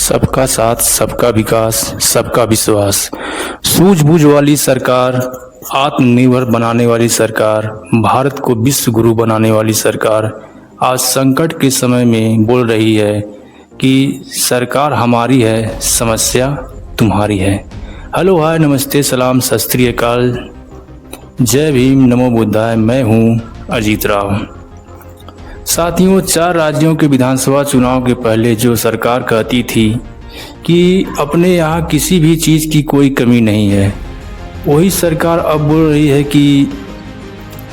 सबका साथ, सबका विकास, सबका विश्वास। सूझबूझ वाली सरकार, आत्मनिर्भर बनाने वाली सरकार, भारत को विश्व गुरु बनाने वाली सरकार आज संकट के समय में बोल रही है कि सरकार हमारी है, समस्या तुम्हारी है। हेलो, हाय, नमस्ते, सलाम, सत श्री अकाल, जय भीम, नमो बुद्धाय। मैं हूँ अजीत राव। साथियों, 4 राज्यों के विधानसभा चुनाव के पहले जो सरकार कहती थी कि अपने यहाँ किसी भी चीज़ की कोई कमी नहीं है, वही सरकार अब बोल रही है कि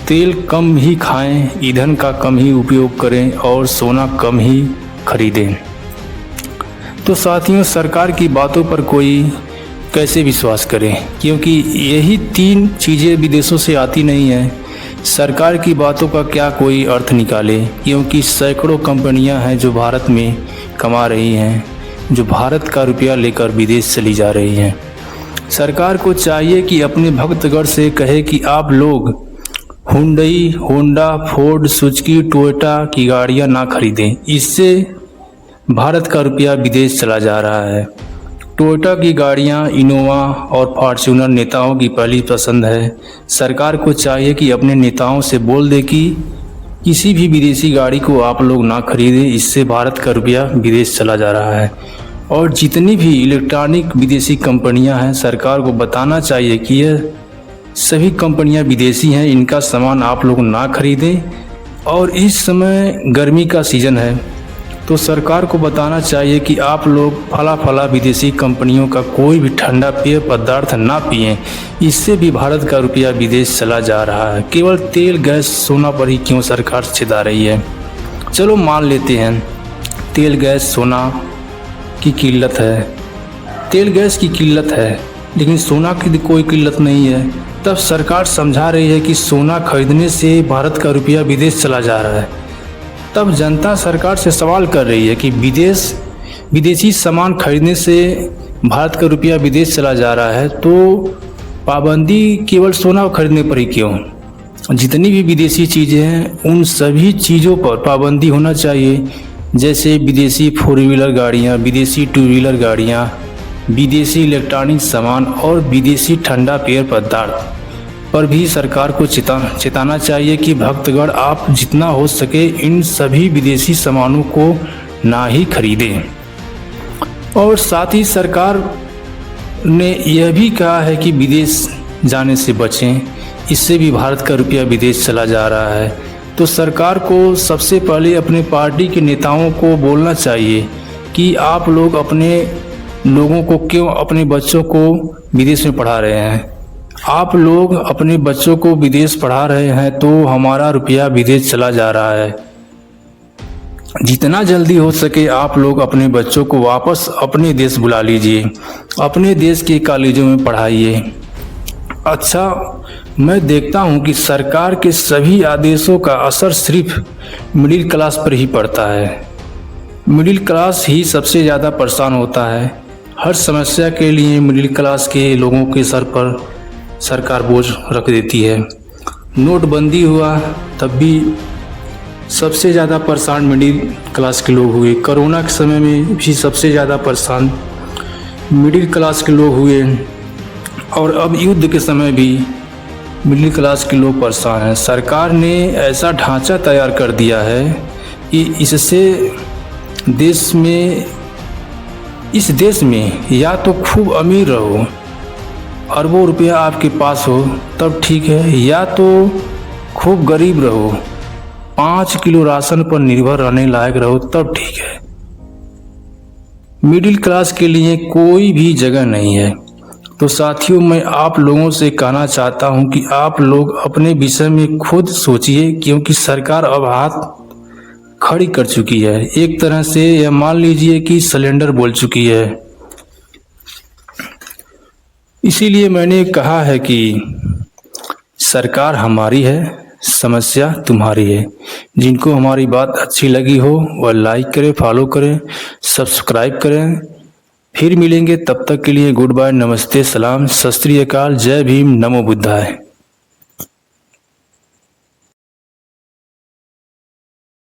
तेल कम ही खाएं, ईंधन का कम ही उपयोग करें और सोना कम ही खरीदें। तो साथियों, सरकार की बातों पर कोई कैसे विश्वास करें, क्योंकि यही 3 चीज़ें विदेशों से आती नहीं हैं। सरकार की बातों का क्या कोई अर्थ निकाले, क्योंकि सैकड़ों कंपनियां हैं जो भारत में कमा रही हैं, जो भारत का रुपया लेकर विदेश चली जा रही हैं। सरकार को चाहिए कि अपने भक्तगण से कहे कि आप लोग Hyundai, Honda, Ford, Suzuki, Toyota की गाड़ियां ना खरीदें। इससे भारत का रुपया विदेश चला जा रहा है। टोयोटा की गाड़ियां, इनोवा और फॉर्च्यूनर नेताओं की पहली पसंद है। सरकार को चाहिए कि अपने नेताओं से बोल दे कि किसी भी विदेशी गाड़ी को आप लोग ना खरीदें, इससे भारत का रुपया विदेश चला जा रहा है। और जितनी भी इलेक्ट्रॉनिक विदेशी कंपनियां हैं, सरकार को बताना चाहिए कि यह सभी कंपनियां विदेशी हैं, इनका सामान आप लोग ना खरीदें। और इस समय गर्मी का सीज़न है, तो सरकार को बताना चाहिए कि आप लोग फला विदेशी कंपनियों का कोई भी ठंडा पेय पदार्थ ना पिएं, इससे भी भारत का रुपया विदेश चला जा रहा है। केवल तेल, गैस, सोना पर ही क्यों सरकार चिता रही है। चलो मान लेते हैं तेल, गैस, सोना की किल्लत है, तेल गैस की किल्लत है, लेकिन सोना की कोई किल्लत नहीं है। तब सरकार समझा रही है कि सोना खरीदने से भारत का रुपया विदेश चला जा रहा है। तब जनता सरकार से सवाल कर रही है कि विदेशी सामान खरीदने से भारत का रुपया विदेश चला जा रहा है, तो पाबंदी केवल सोना खरीदने पर ही क्यों? जितनी भी विदेशी चीज़ें हैं, उन सभी चीज़ों पर पाबंदी होना चाहिए। जैसे विदेशी 4 व्हीलर गाड़ियाँ, विदेशी 2 व्हीलर गाड़ियाँ, विदेशी इलेक्ट्रॉनिक सामान और विदेशी ठंडा पेय पदार्थ पर भी सरकार को चेताना चाहिए कि भक्तगण, आप जितना हो सके इन सभी विदेशी सामानों को ना ही खरीदें। और साथ ही सरकार ने यह भी कहा है कि विदेश जाने से बचें, इससे भी भारत का रुपया विदेश चला जा रहा है। तो सरकार को सबसे पहले अपने पार्टी के नेताओं को बोलना चाहिए कि आप लोग अपने लोगों को क्यों, अपने बच्चों को विदेश में पढ़ा रहे हैं। आप लोग अपने बच्चों को विदेश पढ़ा रहे हैं तो हमारा रुपया विदेश चला जा रहा है। जितना जल्दी हो सके आप लोग अपने बच्चों को वापस अपने देश बुला लीजिए, अपने देश के कॉलेजों में पढ़ाइए। अच्छा, मैं देखता हूं कि सरकार के सभी आदेशों का असर सिर्फ मिडिल क्लास पर ही पड़ता है। मिडिल क्लास ही सबसे ज़्यादा परेशान होता है। हर समस्या के लिए मिडिल क्लास के लोगों के सर पर सरकार बोझ रख देती है। नोटबंदी हुआ तब भी सबसे ज़्यादा परेशान मिडिल क्लास के लोग हुए। कोरोना के समय में भी सबसे ज़्यादा परेशान मिडिल क्लास के लोग हुए, और अब युद्ध के समय भी मिडिल क्लास के लोग परेशान हैं। सरकार ने ऐसा ढांचा तैयार कर दिया है कि इससे इस देश में या तो खूब अमीर रहो, अरबों रुपया आपके पास हो तब ठीक है, या तो खूब गरीब रहो, 5 किलो राशन पर निर्भर रहने लायक रहो तब ठीक है। मिडिल क्लास के लिए कोई भी जगह नहीं है। तो साथियों, मैं आप लोगों से कहना चाहता हूं कि आप लोग अपने विषय में खुद सोचिए, क्योंकि सरकार अब हाथ खड़ी कर चुकी है। एक तरह से यह मान लीजिए कि सिलेंडर बोल चुकी है। इसीलिए मैंने कहा है कि सरकार हमारी है, समस्या तुम्हारी है। जिनको हमारी बात अच्छी लगी हो वह लाइक करें, फॉलो करें, सब्सक्राइब करें। फिर मिलेंगे, तब तक के लिए गुड बाय, नमस्ते, सलाम, सत श्री अकाल, जय भीम, नमो बुद्धाय।